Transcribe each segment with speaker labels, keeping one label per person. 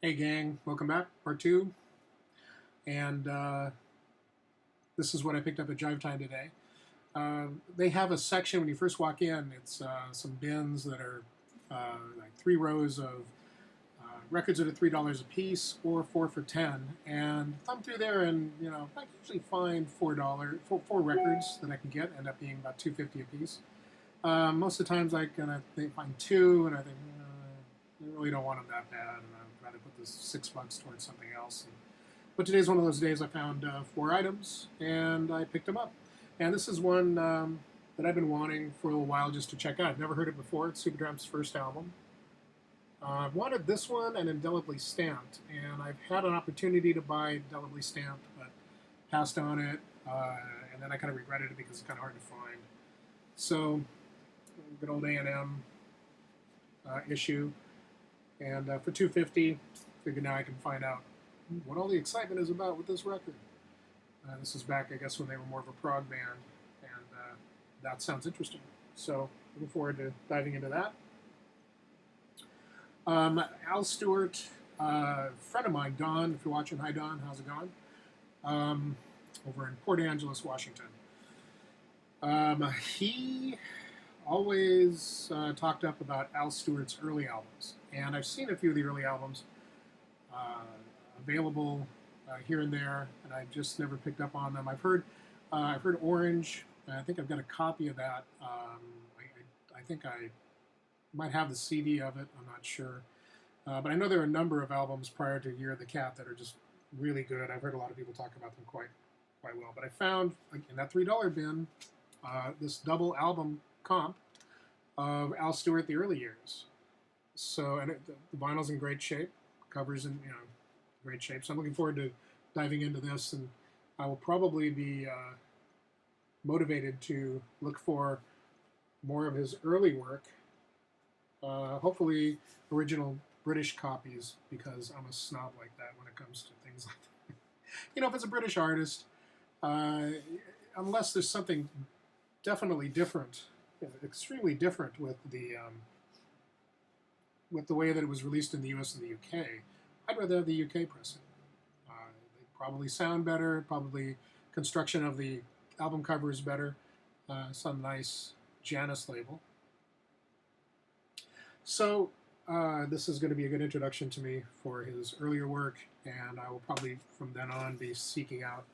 Speaker 1: Hey gang, welcome back, part two. And this is what I picked up at Jive Time today. They have a section when you first walk in. It's some bins that are like 3 rows of records that are $3 a piece or 4 for 10. And thumb through there, and I usually find four records that I can get. End up being about $2.50 a piece. Most of the times I find two, and I think I really don't want them that bad, and I'd rather put this $6 towards something else. But today's one of those days I found 4 items, and I picked them up. And this is one that I've been wanting for a little while just to check out. I've never heard it before. It's Supertramp's first album. I've wanted this one and Indelibly Stamped, and I've had an opportunity to buy Indelibly Stamped, but passed on it, and then I kind of regretted it because it's kind of hard to find. So, good old A&M issue, and for $2.50, figured now I can find out what all the excitement is about with this record. This is back, I guess, when they were more of a prog band, and that sounds interesting. So, looking forward to diving into that. Al Stewart, friend of mine, Don, if you're watching, hi Don, how's it going? Over in Port Angeles, Washington. He always talked up about Al Stewart's early albums, and I've seen a few of the early albums available here and there, and I've just never picked up on them. I've heard Orange. I think I've got a copy of that. I think I might have the CD of it. I'm not sure, but I know there are a number of albums prior to Year of the Cat that are just really good. I've heard a lot of people talk about them quite well. But I found in that $3 bin this double album comp of Al Stewart the early years. So, and the vinyl's in great shape, covers in great shape. So I'm looking forward to diving into this, and I will probably be motivated to look for more of his early work. Hopefully, original British copies, because I'm a snob like that when it comes to things like that. If it's a British artist, unless there's something definitely different, extremely different with the way that it was released in the U.S. and the U.K., I'd rather have the U.K. pressing. They probably sound better. Probably construction of the album cover is better. Some nice Janus label. So this is going to be a good introduction to me for his earlier work, and I will probably from then on be seeking out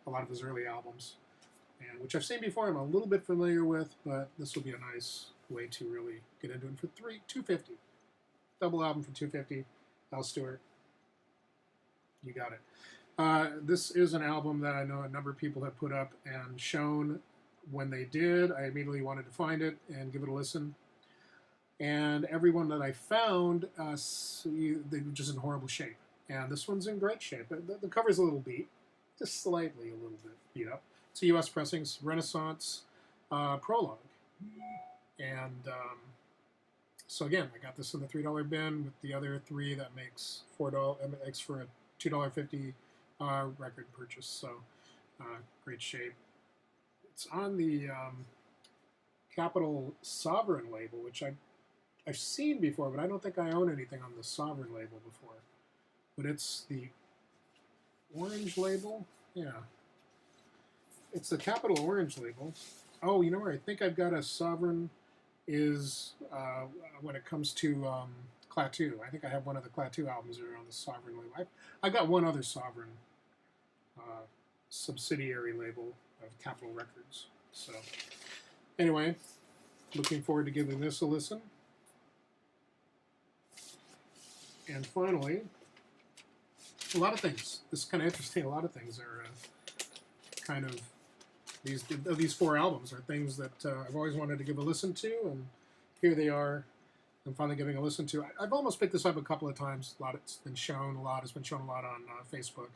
Speaker 1: a lot of his early albums, and which I've seen before. I'm a little bit familiar with, but this will be a nice way to really get into it for $2.50. Double album for $2.50. Al Stewart, you got it. This is an album that I know a number of people have put up and shown. When they did, I immediately wanted to find it and give it a listen. And everyone that I found, they were just in horrible shape. And this one's in great shape. The cover's a little beat, just slightly a little bit beat up. It's a U.S. pressings, Renaissance prologue. And so again, I got this in the $3 bin with the other three. That makes $4. Makes for a $2.50 record purchase. So great shape. It's on the Capitol Sovereign label, which I've seen before, but I don't think I own anything on the Sovereign label before. But it's the Orange label. Yeah. It's the Capitol Orange label. Oh, you know where I think I've got a Sovereign is when it comes to Klaatu. I think I have one of the Klaatu albums that are on the Sovereign label. I've got one other Sovereign subsidiary label of Capitol Records. So anyway, looking forward to giving this a listen. And finally, a lot of things. This is kind of interesting. A lot of things are kind of these 4 albums are things that I've always wanted to give a listen to, and here they are. I'm finally giving a listen to. I've almost picked this up a couple of times. A lot it's been shown a lot. It's been shown a lot on Facebook.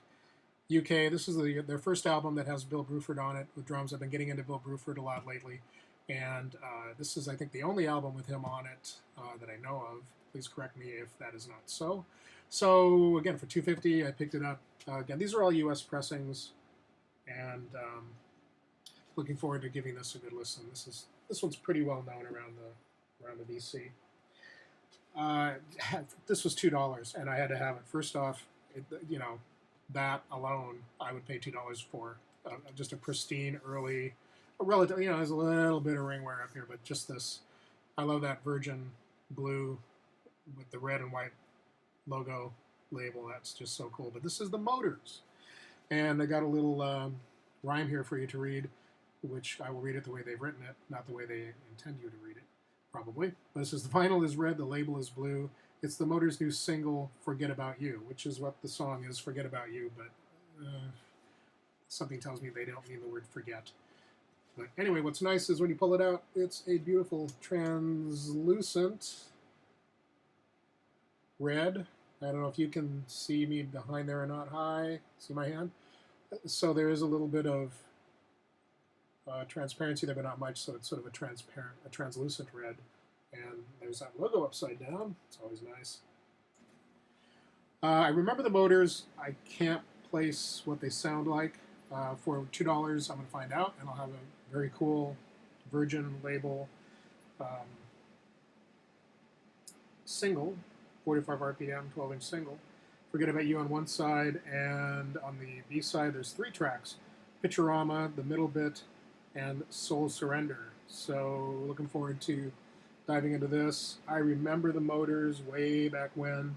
Speaker 1: UK. This is their first album that has Bill Bruford on it with drums. I've been getting into Bill Bruford a lot lately, and this is, I think, the only album with him on it that I know of. Please correct me if that is not so. So again, for $2.50, I picked it up. Again, these are all U.S. pressings, and looking forward to giving this a good listen. This one's pretty well known around the BC. Uh, this was $2, and I had to have it. First off, that alone, I would pay $2 for just a pristine early, a relative. There's a little bit of ring wear up here, but just this. I love that virgin blue with the red and white logo label. That's just so cool. But this is the Motors, and I got a little rhyme here for you to read, which I will read it the way they've written it, not the way they intend you to read it, probably. But it says the vinyl is red, the label is blue. It's the Motors' new single, "Forget About You," which is what the song is, "Forget About You," but something tells me they don't mean the word forget. But anyway, what's nice is when you pull it out, it's a beautiful translucent red. I don't know if you can see me behind there or not. Hi, see my hand? So there is a little bit of transparency there, but not much, so it's sort of a translucent red. And there's that logo upside down. It's always nice. I remember the Motors. I can't place what they sound like. For $2, I'm going to find out, and I'll have a very cool Virgin label single, 45 RPM, 12-inch single. "Forget About You" on one side, and on the B side, there's 3 tracks: "Picturama," "The Middle Bit," and "Soul Surrender." So looking forward to diving into this. I remember the Motors way back when.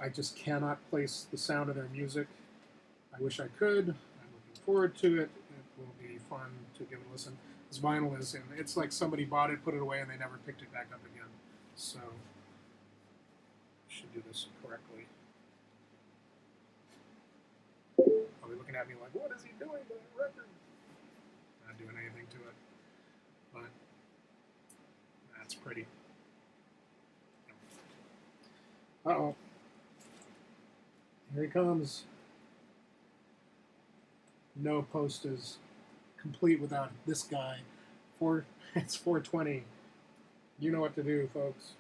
Speaker 1: I just cannot place the sound of their music. I wish I could. I'm looking forward to it. It will be fun to give it a listen. This vinyl is in. It's like somebody bought it, put it away, and they never picked it back up again. So I should do this correctly. Probably looking at me like, what is he doing to that record? Not doing anything to it. But that's pretty. Uh-oh. Here he comes. No post is complete without this guy. It's 420. You know what to do, folks.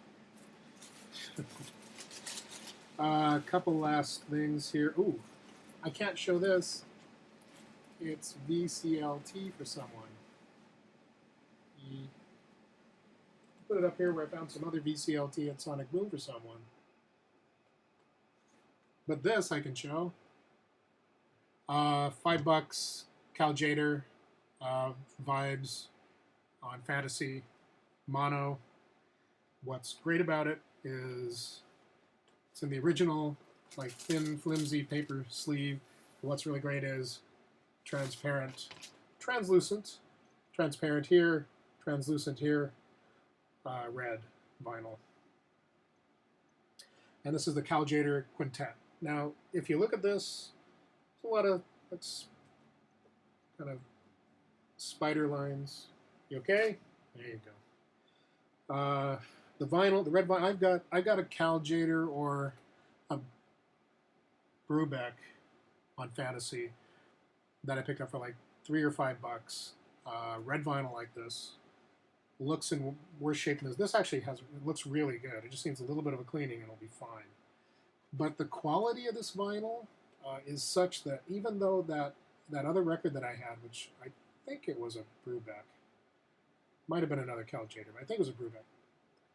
Speaker 1: A couple last things here. Ooh, I can't show this. It's VCLT for someone. Put it up here where I found some other VCLT at Sonic Boom for someone. But this I can show. $5 Cal Jader vibes on Fantasy mono. What's great about it is it's in the original, like, thin, flimsy paper sleeve. What's really great is transparent, translucent, transparent here, translucent here, red vinyl. And this is the Cal Jader Quintet. Now, if you look at this, there's a lot of kind of spider lines. You okay? There you go. The vinyl, the red vinyl. I've got a Cal Jader or a Brubeck on Fantasy that I picked up for like $3 or $5. Red vinyl like this looks in worse shape than this. This actually it looks really good. It just needs a little bit of a cleaning and it'll be fine. But the quality of this vinyl is such that even though that other record that I had, which I think it was a Brubeck, might have been another Cal Jader, but I think it was a Brubeck,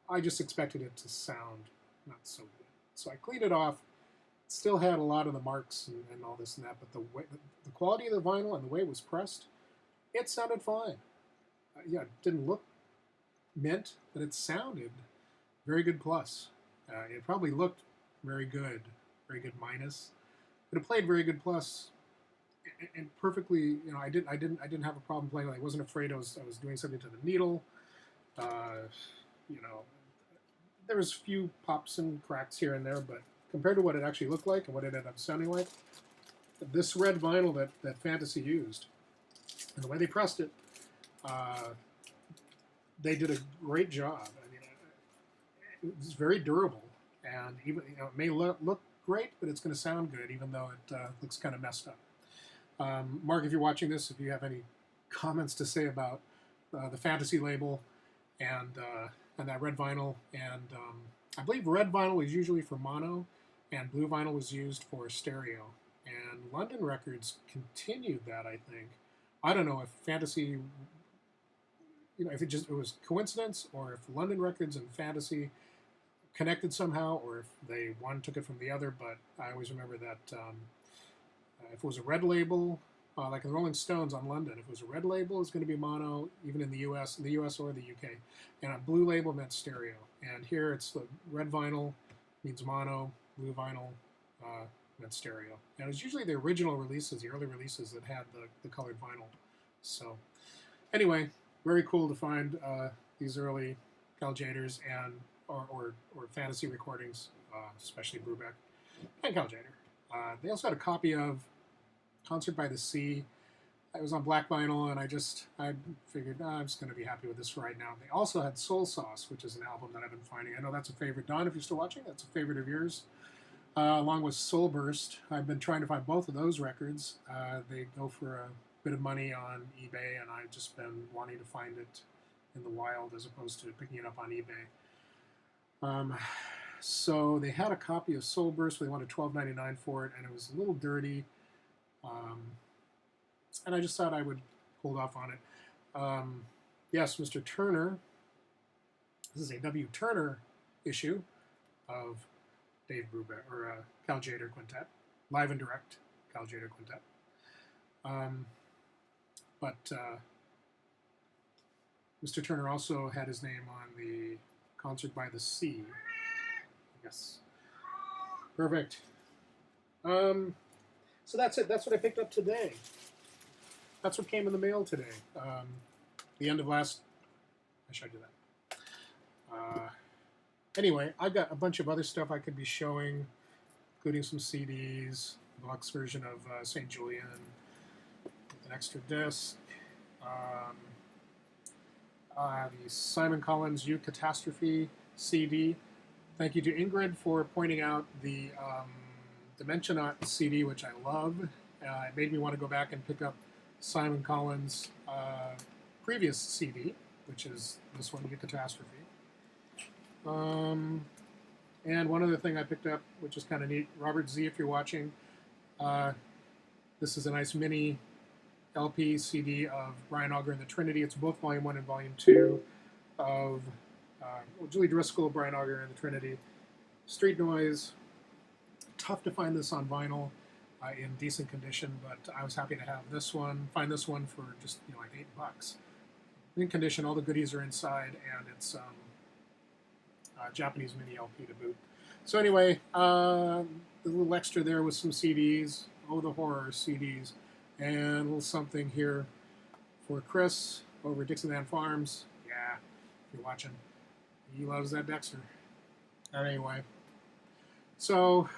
Speaker 1: I just expected it to sound not so good. So I cleaned it off. It still had a lot of the marks and all this and that, but the quality of the vinyl and the way it was pressed, it sounded fine. Yeah, it didn't look mint, but it sounded very good plus. It probably looked very good minus, but it played very good plus, and perfectly. I didn't have a problem playing. I wasn't afraid I was doing something to the needle. There was a few pops and cracks here and there, but compared to what it actually looked like and what it ended up sounding like, this red vinyl that Fantasy used and the way they pressed it, they did a great job. I mean, it was very durable, and even it may look great, but it's going to sound good, even though it looks kind of messed up. Mark, if you're watching this, if you have any comments to say about the Fantasy label and that red vinyl, and I believe red vinyl was usually for mono, and blue vinyl was used for stereo. And London Records continued that, I think. I don't know if Fantasy, if it was coincidence, or if London Records and Fantasy connected somehow, or if one took it from the other. But I always remember that if it was a red label, like in the Rolling Stones on London, if it was a red label, it's going to be mono, even in the U.S. Or the U.K. And a blue label meant stereo. And here it's the red vinyl means mono, blue vinyl meant stereo. And it was usually the original releases, the early releases that had the colored vinyl. So anyway, very cool to find these early Caljader and or fantasy recordings, especially Brubeck and Caljader. They also had a copy of Concert by the Sea. It was on black vinyl, and I figured, I'm just going to be happy with this for right now. They also had Soul Sauce, which is an album that I've been finding. I know that's a favorite. Don, if you're still watching, that's a favorite of yours. Along with Soul Burst. I've been trying to find both of those records. They go for a bit of money on eBay, and I've just been wanting to find it in the wild as opposed to picking it up on eBay. So they had a copy of Soul Burst. They wanted $12.99 for it, and it was a little dirty. And I just thought I would hold off on it. Yes, Mr. Turner. This is a W. Turner issue of Dave Brubeck, or Caljader Quintet. Live and direct Caljader Quintet. But Mr. Turner also had his name on the Concert by the Sea. Yes. Perfect. So that's it. That's what I picked up today. That's what came in the mail today. The end of last... I showed you that. Anyway, I've got a bunch of other stuff I could be showing, including some CDs, deluxe version of St. Julian, with an extra disc, the Simon Collins U Catastrophe CD. Thank you to Ingrid for pointing out the Dimensionaut CD, which I love. It made me want to go back and pick up Simon Collins' previous CD, which is this one, U Catastrophe. And one other thing I picked up, which is kind of neat, Robert Z, if you're watching, this is a nice mini LP CD of Brian Auger and the Trinity. It's both Volume 1 and Volume 2 of Julie Driscoll, Brian Auger and the Trinity. Street Noise. Tough to find this on vinyl in decent condition, but I was happy to have this one. Find this one for just like $8. In condition, all the goodies are inside, and it's Japanese mini LP to boot. So anyway, the little extra there with some CDs. Oh, the horror CDs. And a little something here for Chris over at Dixieland Farms. Yeah, if you're watching. He loves that Dexter. Anyway, so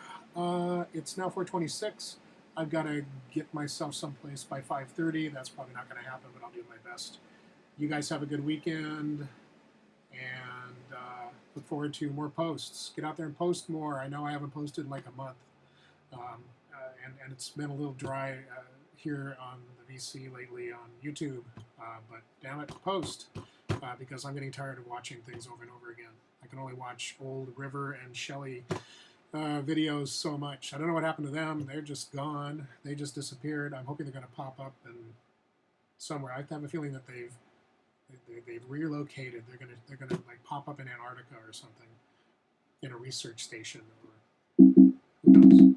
Speaker 1: it's now 4:26. I've got to get myself someplace by 5:30. That's probably not going to happen, but I'll do my best. You guys have a good weekend, and look forward to more posts. Get out there and post more. I know I haven't posted in like a month, and it's been a little dry here on the VC lately on YouTube, but damn it, post, because I'm getting tired of watching things over and over again. I can only watch old River and Shelley videos so much. I don't know what happened to them. They're just gone. They just disappeared. I'm hoping they're going to pop up in somewhere. I have a feeling that they've relocated. They're gonna like pop up in Antarctica or something, in a research station, or who knows.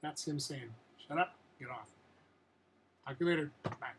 Speaker 1: That's him saying, "Shut up, get off." Talk to you later. Bye.